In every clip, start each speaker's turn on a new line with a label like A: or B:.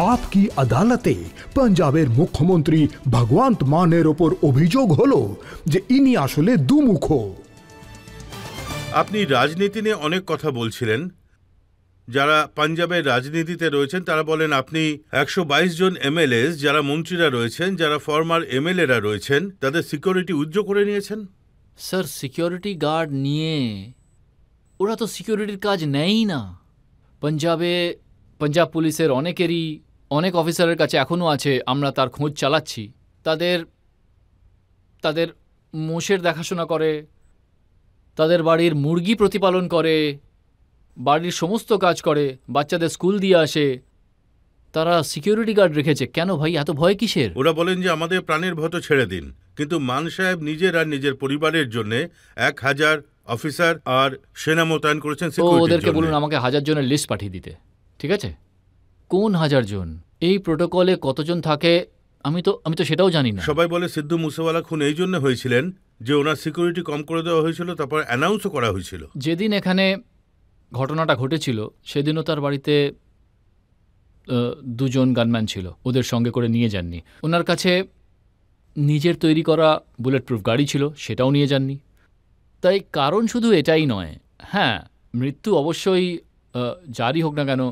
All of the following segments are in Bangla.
A: আপকি আদালতে পাঞ্জাবের মুখ্যমন্ত্রী ভগবন্ত মানের ওপর অভিযোগ হলো যে ইনি আসলে দুমুখ।
B: আপনি রাজনীতি নিয়ে অনেক কথা বলছিলেন। যারা পাঞ্জাবের রাজনীতিতে রয়েছেন তারা বলেন আপনি 122 জন এমএলএ, যারা মন্ত্রীরা রয়েছেন, যারা ফর্মার এমএলএরা রয়েছেন, তাদের সিকিউরিটি উজ্জ্ব করে নিয়েছেন।
C: স্যার, সিকিউরিটি গার্ড নিয়ে ওরা তো সিকিউরিটির কাজ নেয়ই না। পাঞ্জাব পুলিশের অনেকেরই অনেক অফিসারের কাছে এখনও আছে, আমরা তার খোঁজ চালাচ্ছি। তাদের মোষের দেখাশোনা করে, তাদের বাড়ির মুরগি প্রতিপালন করে, বাড়ির সমস্ত কাজ করে, বাচ্চাদের স্কুল দিয়ে আসে। তারা সিকিউরিটি গার্ড রেখেছে কেন ভাই? এত ভয় কিসের?
B: ওরা বলেন যে আমাদের প্রাণের ভয় তো ছেড়ে দিন, কিন্তু মান সাহেব নিজের আর নিজের পরিবারের জন্য 1000 অফিসার আর সেনা মোতায়েন করেছেন সিকিউরিটির জন্য।
C: ওদেরকে বলুন আমাকে 1000 জনের লিস্ট পাঠিয়ে দিতে, ঠিক আছে? কোন 1000 জন? এই প্রোটোকলে কতজন থাকে আমি তো সেটাও জানি না।
B: সবাই বলে সিদ্ধু মুসেওয়ালা খুন এই জন্য হয়েছিলেন যে ওনার সিকিউরিটি কম করে দেওয়া হয়েছিল, তারপর অ্যানাউন্সও করা হয়েছিল।
C: যেদিন এখানে ঘটনাটা ঘটেছিল সেদিনও তার বাড়িতে 2 জন গানম্যান ছিল, ওদের সঙ্গে করে নিয়ে যাননি। ওনার কাছে নিজের তৈরি করা বুলেট প্রুফ গাড়ি ছিল, সেটাও নিয়ে যাননি। তাই কারণ শুধু এটাই নয়। হ্যাঁ, মৃত্যু অবশ্যই যারই হোক না কেন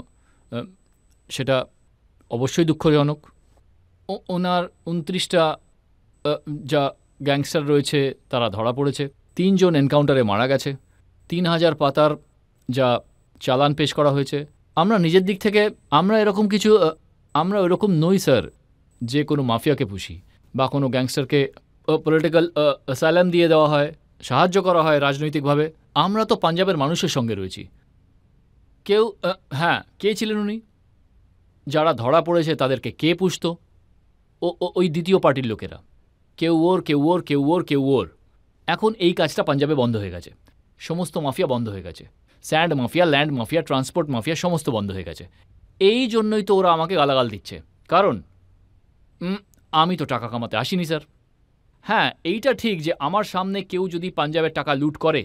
C: সেটা অবশ্যই দুঃখজনক। ওনার 29টা যা গ্যাংস্টার রয়েছে তারা ধরা পড়েছে, 3 জন এনকাউন্টারে মারা গেছে, 3000 পাতার যা চালান পেশ করা হয়েছে। আমরা নিজের দিক থেকে আমরা এরকম নই স্যার যে কোনো মাফিয়াকে পুষি বা কোনো গ্যাংস্টারকে পলিটিক্যাল অ্যাসাইলাম দিয়ে দেওয়া হয়, সাহায্য করা হয় রাজনৈতিকভাবে। আমরা তো পাঞ্জাবের মানুষের সঙ্গে রয়েছি। কে ছিলেন উনি? যারা ধরা পড়েছে তাদেরকে কে পুষত? ওই দ্বিতীয় পার্টির লোকেরা। কেউ ওর। এখন এই কাজটা পাঞ্জাবে বন্ধ হয়ে গেছে। সমস্ত মাফিয়া বন্ধ হয়ে গেছে। Sand mafia, land mafia, transport mafia সমস্ত বন্ধ হয়ে গেছে। এই জন্যই তো ওরা আমাকে গালাগাল দিচ্ছে। কারণ আমি তো টাকা কামাতে আসিনি স্যার। হ্যাঁ, এইটা ঠিক যে আমার সামনে কেউ যদি পাঞ্জাবের টাকা লুট করে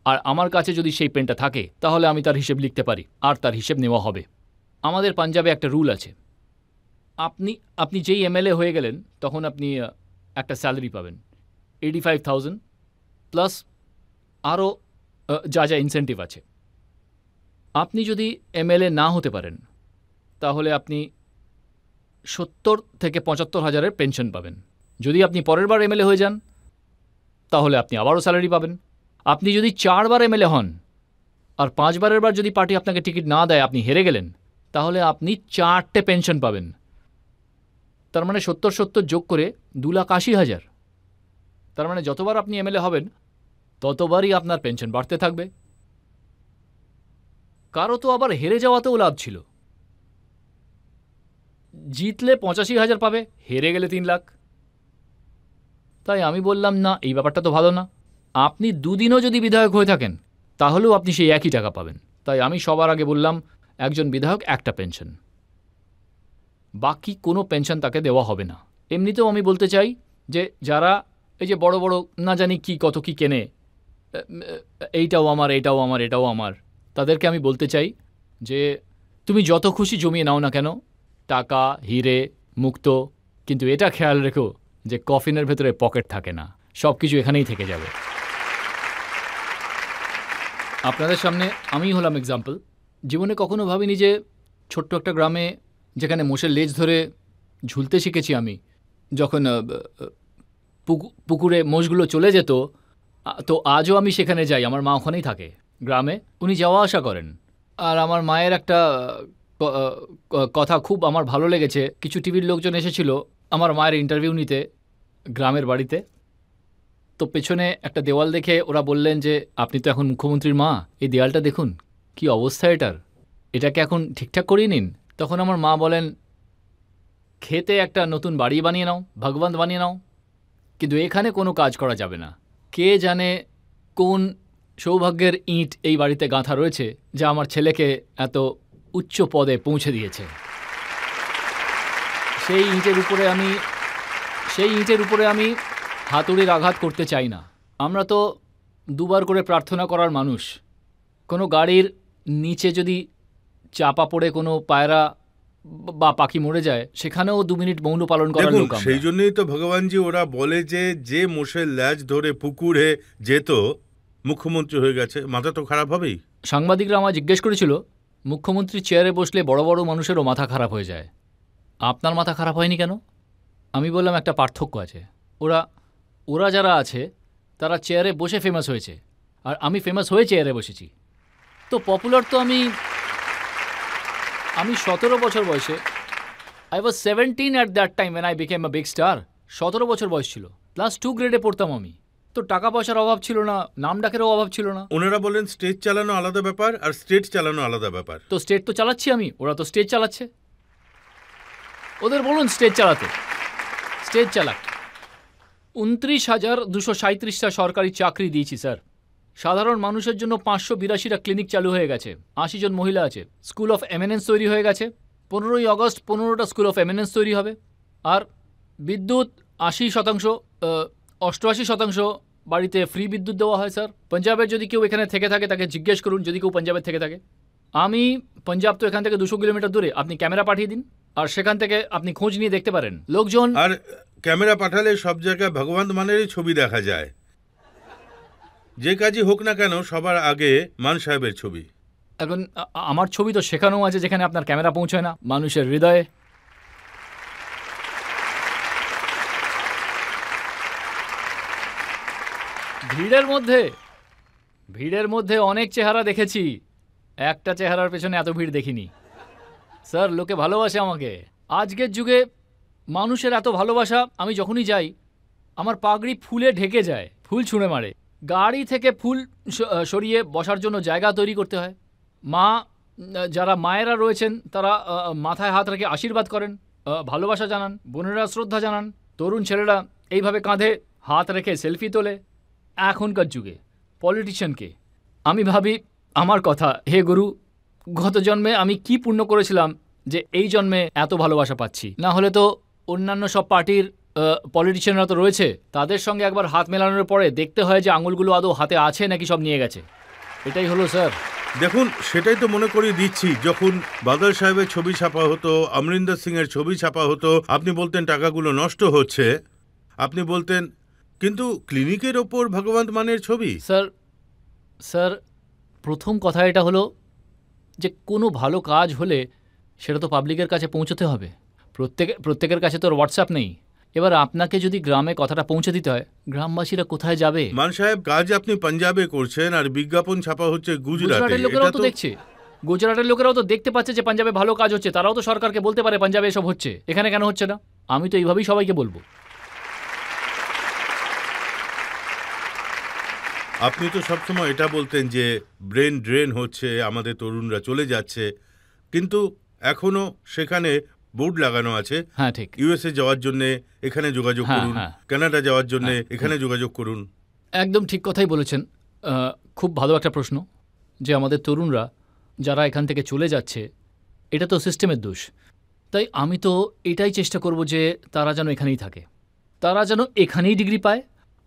C: আর আমার কাছে যদি সেই পেনটা থাকে তাহলে আমি তার হিসেব লিখতে পারি আর তার হিসেব নেওয়া হবে। আমাদের পাঞ্জাবে একটা রুল আছে, আপনি যেই এমএলএ হয়ে গেলেন তখন আপনি একটা স্যালারি পাবেন 85,000 প্লাস আরও যা ইনসেন্টিভ আছে। আপনি যদি এমএলএ না হতে পারেন তাহলে আপনি 70 থেকে 75 হাজারের পেনশন পাবেন। যদি আপনি পরের বার এমএলএ হয়ে যান তাহলে আপনি আবারও স্যালারি পাবেন। আপনি যদি 4 বার এমএলএ হন আর 5 বারের বার যদি পার্টি আপনাকে টিকিট না দেয়, আপনি হেরে গেলেন, তাহলে আপনি 4টে পেনশন পাবেন। তার মানে 70 যোগ করে 2,80,000। তার মানে যতবার আপনি এমএলএ হবেন ততবারই আপনার পেনশন বাড়তে থাকবে। কারো তো আবার হেরে যাওয়াতেও লাভ ছিল। জিতলে 85,000 পাবে, হেরে গেলে 3 লাখ। তাই আমি বললাম না, এই ব্যাপারটা তো ভালো না। আপনি 2 দিনও যদি বিধায়ক হয়ে থাকেন তাহলেও আপনি সেই একই টাকা পাবেন। তাই আমি সবার আগে বললাম একজন বিধায়ক একটা পেনশন, বাকি কোনো পেনশন তাকে দেওয়া হবে না। এমনিতেও আমি বলতে চাই যে যারা এই যে বড় বড় না জানি কি কত কি কেনে, এইটাও আমার, এটাও আমার, এটাও আমার, তাদেরকে আমি বলতে চাই যে তুমি যত খুশি জমিয়ে নাও না কেন, টাকা, হিরে, মুক্ত, কিন্তু এটা খেয়াল রেখো যে কফিনের ভেতরে পকেট থাকে না, সব কিছু এখানেই থেকে যাবে। আপনাদের সামনে আমি হলাম এক্সাম্পল। জীবনে কখনো ভাবিনি যে ছোট্ট একটা গ্রামে যেখানে মোষের লেজ ধরে ঝুলতে শিখেছি আমি, যখন পুকুরে মোষগুলো চলে যেত, তো আজও আমি সেখানে যাই। আমার মা ওখানেই থাকে গ্রামে, উনি যাওয়া আসা করেন। আর আমার মায়ের একটা কথা খুব আমার ভালো লেগেছে। কিছু টিভির লোকজন এসেছিল আমার মায়ের ইন্টারভিউ নিতে গ্রামের বাড়িতে। তো পেছনে একটা দেওয়াল দেখে ওরা বললেন যে আপনি তো এখন মুখ্যমন্ত্রীর মা, এই দেওয়ালটা দেখুন কি অবস্থা এটাকে এখন ঠিকঠাক করিয়ে নিন। তখন আমার মা বলেন খেতে একটা নতুন বাড়ি বানিয়ে নাও, ভগবান বানিয়ে নাও, কিন্তু এখানে কোনো কাজ করা যাবে না। কে জানে কোন সৌভাগ্যের ইঁট এই বাড়িতে গাঁথা রয়েছে যা আমার ছেলেকে এত উচ্চ পদে পৌঁছে দিয়েছে। সেই ইঁটের উপরে আমি হাতুড়ির আঘাত করতে চাই না। আমরা তো 2 বার করে প্রার্থনা করার মানুষ। কোনো গাড়ির নিচে যদি চাপা পড়ে কোনো পায়রা বা পাখি মরে যায় সেখানেও 2 মিনিট মৌন পালন করার
B: দেখুন
C: লোক আমরা।
B: সেই জন্যই তো ভগবানজি ওরা বলে যে মোষের ল্যাজ ধরে পুকুরে যেত মুখ্যমন্ত্রী হয়ে গেছে, মাথা তো খারাপ হবেই।
C: সাংবাদিকরা আমায় জিজ্ঞেস করেছিল মুখ্যমন্ত্রী চেয়ারে বসলে বড় বড় মানুষেরও মাথা খারাপ হয়ে যায়, আপনার মাথা খারাপ হয়নি কেন? আমি বললাম একটা পার্থক্য আছে, ওরা যারা আছে তারা চেয়ারে বসে ফেমাস হয়েছে, আর আমি ফেমাস হয়ে চেয়ারে বসেছি। তো পপুলার তো আমি 17 বছর বয়সে, I was 17 at that time when I became a big star। 17 বছর বয়স ছিল, ক্লাস 2 গ্রেডে পড়তাম আমি। তো টাকা পয়সার অভাব ছিল না, নাম ডাকেরও অভাব ছিল না।
B: ওনারা বলেন স্টেজ চালানো আলাদা ব্যাপার আর স্টেট চালানো আলাদা ব্যাপার।
C: তো স্টেট তো চালাচ্ছি আমি, ওরা তো স্টেজ চালাচ্ছে। ওদের বলুন স্টেজ চালাতে, স্টেজ চালাক। 29,237টা সরকারি চাকরি দিয়েছি স্যার। সাধারণ মানুষের জন্য 582টা ক্লিনিক চালু হয়ে গেছে, 80 জন মহিলা আছে। স্কুল অফ এমিনেন্স তৈরি হয়ে গেছে, 15ই অগস্ট 15টা স্কুল অফ এমিনেন্স তৈরি হবে। আর বিদ্যুৎ 80%, 88% বাড়িতে ফ্রি বিদ্যুৎ দেওয়া হয় স্যার। পাঞ্জাবের যদি কেউ এখানে থেকে থাকে তাকে জিজ্ঞেস করুন, যদি কেউ পাঞ্জাবের থেকে থাকে। আমি পাঞ্জাব তো এখান থেকে 200 কিলোমিটার দূরে, আপনি ক্যামেরা পাঠিয়ে দিন আর সেখান থেকে আপনি খোঁজ নিয়ে দেখতে পারেন লোকজন।
B: আর ক্যামেরা পাঠালে সব জায়গায় ভগবান মানেরই ছবি দেখা যায়। যে কাজই হোক না কেন সবার আগে মান সাহেবের ছবি।
C: এখন আমার ছবি তো সেখানেও আছে যেখানে আপনার ক্যামেরা পৌঁছয় না, মানুষের হৃদয়ে। ভিড়ের মধ্যে অনেক চেহারা দেখেছি, একটা চেহারার পেছনে এত ভিড় দেখিনি স্যার। লোকে ভালোবাসে আমাকে। আজকের যুগে মানুষের এত ভালোবাসা, আমি যখনই যাই আমার পাগড়ি ফুলে ঢেকে যায়, ফুল ছুঁড়ে মারে। গাড়ি থেকে ফুল সরিয়ে বসার জন্য জায়গা তৈরি করতে হয়। যারা মায়েরা রয়েছেন তারা মাথায় হাত রেখে আশীর্বাদ করেন, ভালোবাসা জানান। বোনেরা শ্রদ্ধা জানান। তরুণ ছেলেরা এইভাবে কাঁধে হাত রেখে সেলফি তোলে। এখনকার যুগে পলিটিশিয়ানকে আমি ভাবি আমার কথা, হে গুরু, গত জন্মে আমি কি পুণ্য করেছিলাম যে এই জন্মে এত ভালোবাসা পাচ্ছি। না হলে তো অন্যান্য সব পার্টির পলিটিশিয়ানরা তো রয়েছে, তাদের সঙ্গে একবার হাত মেলানোর পরে দেখতে হয় যে আঙুলগুলো আদৌ হাতে আছে নাকি সব নিয়ে গেছে। এটাই হলো স্যার।
B: দেখুন সেটাই তো মনে করিয়ে দিচ্ছি, যখন বাদল সাহেবের ছবি ছাপা হতো, অমরিন্দর সিং এর ছবি ছাপা হতো, আপনি বলতেন টাকাগুলো নষ্ট হচ্ছে, আপনি বলতেন কিন্তু ক্লিনিকের ওপর ভগবান মানের ছবি।
C: স্যার প্রথম কথা এটা হলো যে কোনো ভালো কাজ হলে সেটা তো পাবলিকের কাছে পৌঁছতে হবে। প্রত্যেকের কাছে তো হোয়াটসঅ্যাপ নেই। এবার আপনাকে যদি গ্রামে কথাটা পৌঁছে দিতে হয়, গ্রামবাসীরা কোথায় যাবে?
B: মান সাহেব, কাজ আপনি পাঞ্জাবে করছেন আর বিজ্ঞাপন ছাপা হচ্ছে গুজরাটে।
C: গুজরাটের লোকেরাও তো দেখছে, গুজরাটের লোকেরাও তো দেখতে পাচ্ছে যে পাঞ্জাবে ভালো কাজ হচ্ছে, তারাও তো সরকারকে বলতে পারে পাঞ্জাবে এসব হচ্ছে, এখানে কেন হচ্ছে না। আমি তো এইভাবেই সবাইকে বলবো।
B: আপনি তো সবসময় এটা বলতেন যে ব্রেন ড্রেন হচ্ছে, আমাদের তরুণরা চলে যাচ্ছে, কিন্তু এখনো সেখানে বোর্ড লাগানো আছে।
C: হ্যাঁ ঠিক।
B: ইউএসএ যাওয়ার জন্য এখানে যোগাযোগ করুন, কানাডা যাওয়ার জন্য এখানে যোগাযোগ করুন।
C: একদম ঠিক কথাই বলেছেন। খুব ভালো একটা প্রশ্ন যে আমাদের তরুণরা যারা এখান থেকে চলে যাচ্ছে, এটা তো সিস্টেমের দোষ। তাই আমি তো এটাই চেষ্টা করব যে তারা যেন এখানেই থাকে, তারা যেন এখানেই ডিগ্রি পায়,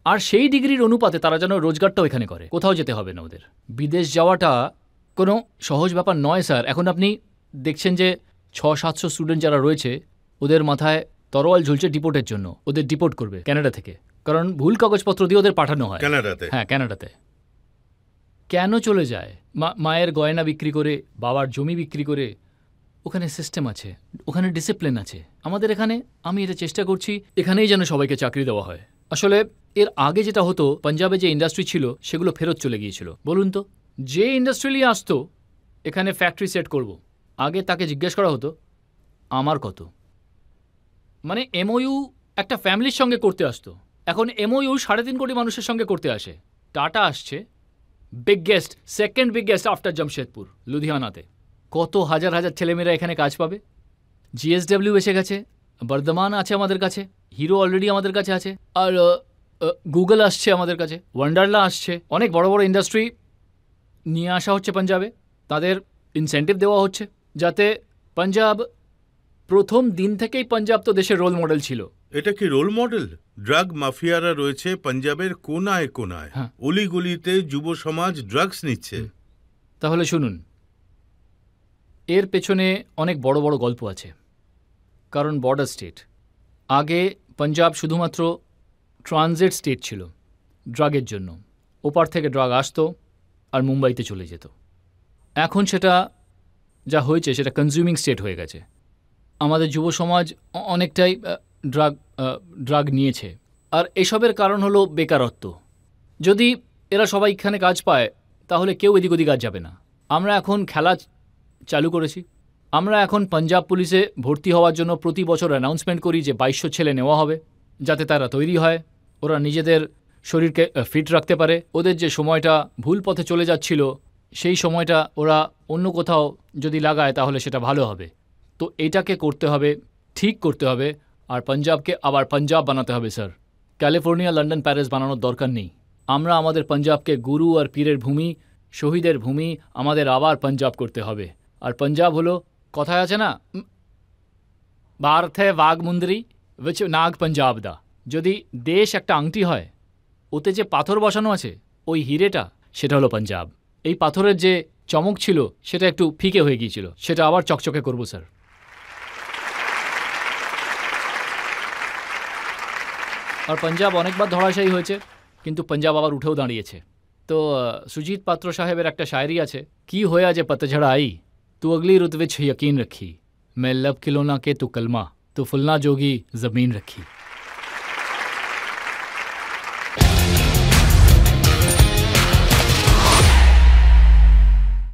C: আর সেই ডিগ্রির অনুপাতে তারা যেন রোজগারটাও এখানে করে, কোথাও যেতে হবে না ওদের। বিদেশ যাওয়াটা কোনো সহজ ব্যাপার নয় স্যার। এখন আপনি দেখছেন যে 600-700 স্টুডেন্ট যারা রয়েছে ওদের মাথায় তরোয়াল ঝুলছে ডিপোর্টের জন্য। ওদের ডিপোর্ট করবে কানাডা থেকে, কারণ ভুল কাগজপত্র দিয়ে ওদের পাঠানো হয়
B: কানাডাতে।
C: হ্যাঁ কানাডাতে। কেন চলে যায়? মায়ের গয়না বিক্রি করে, বাবার জমি বিক্রি করে। ওখানে সিস্টেম আছে, ওখানে ডিসিপ্লিন আছে। আমাদের এখানে আমি এটা চেষ্টা করছি এখানেই যেন সবাইকে চাকরি দেওয়া হয়। আসলে এর আগে যেটা হতো, পাঞ্জাবে যে ইন্ডাস্ট্রি ছিল সেগুলো ফেরত চলে গিয়েছিল। বলুন তো, যে ইন্ডাস্ট্রিয়ালি আসতো এখানে ফ্যাক্টরি সেট করব, আগে তাকে জিজ্ঞেস করা হতো আমার কত। মানে এমওইউ একটা ফ্যামিলির সঙ্গে করতে আসতো, এখন এমওইউ 3.5 কোটি মানুষের সঙ্গে করতে আসে। টাটা আসছে, biggest, second biggest after Jamshedpur, লুধিয়ানাতে। কত হাজার হাজার ছেলেমেয়েরা এখানে কাজ পাবে। জিএসডব্লিউ এসে গেছে, বর্ধমান আছে আমাদের কাছে, হিরো অলরেডি আমাদের কাছে আছে, আর গুগল আসছে আমাদের কাছে, ওয়ান্ডারলা আসছে। অনেক বড় বড় ইন্ডাস্ট্রি নিয়ে আসা হচ্ছে পাঞ্জাবে, তাদের ইনসেন্টিভ দেওয়া হচ্ছে যাতে পাঞ্জাব, প্রথম দিন থেকেই পাঞ্জাব তো দেশের রোল মডেল ছিল।
B: এটা কি রোল মডেল? ড্রাগ মাফিয়ারা রয়েছে পাঞ্জাবের কোনায় কোনায়, অলিগলিতে যুব সমাজ ড্রাগস নিচ্ছে।
C: তাহলে শুনুন, এর পেছনে অনেক বড় বড় গল্প আছে। কারণ বর্ডার স্টেট, আগে পাঞ্জাব শুধুমাত্র ট্রানজিট স্টেট ছিল ড্রাগের জন্য। ওপার থেকে ড্রাগ আসতো আর মুম্বাইতে চলে যেত। এখন সেটা যা হয়েছে সেটা কনজিউমিং স্টেট হয়ে গেছে। আমাদের যুব সমাজ অনেকটাই ড্রাগ নিয়েছে, আর এসবের কারণ হলো বেকারত্ব। যদি এরা সবাই এখানে কাজ পায় তাহলে কেউ এদিক ওদিক কাজ যাবে না। আমরা এখন খেলা চালু করেছি। আমরা এখন পাঞ্জাব পুলিশে ভর্তি হওয়ার জন্য প্রতি বছর অ্যানাউন্সমেন্ট করি যে 2200 ছেলে নেওয়া হবে, যাতে তারা তৈরি হয়, ওরা নিজেদের শরীরকে ফিট রাখতে পারে। ওদের যে সময়টা ভুল পথে চলে যাচ্ছিল সেই সময়টা ওরা অন্য কোথাও যদি লাগায় তাহলে সেটা ভালো হবে। তো এটাকে করতে হবে, ঠিক করতে হবে, আর পাঞ্জাবকে আবার পাঞ্জাব বানাতে হবে স্যার। ক্যালিফোর্নিয়া, লন্ডন, প্যারিস বানানোর দরকার নেই। আমরা আমাদের পাঞ্জাবকে গুরু আর পীরের ভূমি, শহীদের ভূমি আমাদের আবার পাঞ্জাব করতে হবে। আর পাঞ্জাব হলো, কথায় আছে না, ভারত হ্যায় বাঘমুন্দ্রি উইচ নাগ পাঞ্জাব দা। যদি দেশ একটা আংটি হয়, ওতে যে পাথর বসানো আছে ওই হিরেটা, সেটা হলো পাঞ্জাব। এই পাথরের যে চমক ছিল সেটা একটু ফিকে হয়ে গিয়েছিল, সেটা আবার চকচকে করব স্যার। আর পাঞ্জাব অনেকবার ধরাশায়ী হয়েছে, কিন্তু পাঞ্জাব আবার উঠেও দাঁড়িয়েছে। তো সুজিত পাত্র সাহেবের একটা শায়রি আছে, কি হয়ে যে পতঝড় আই, তু अगली रुत विच यकीन रखी, मैं लब खिलौना के तू कलमा, तू फुलना जोगी ज़मीन रखी।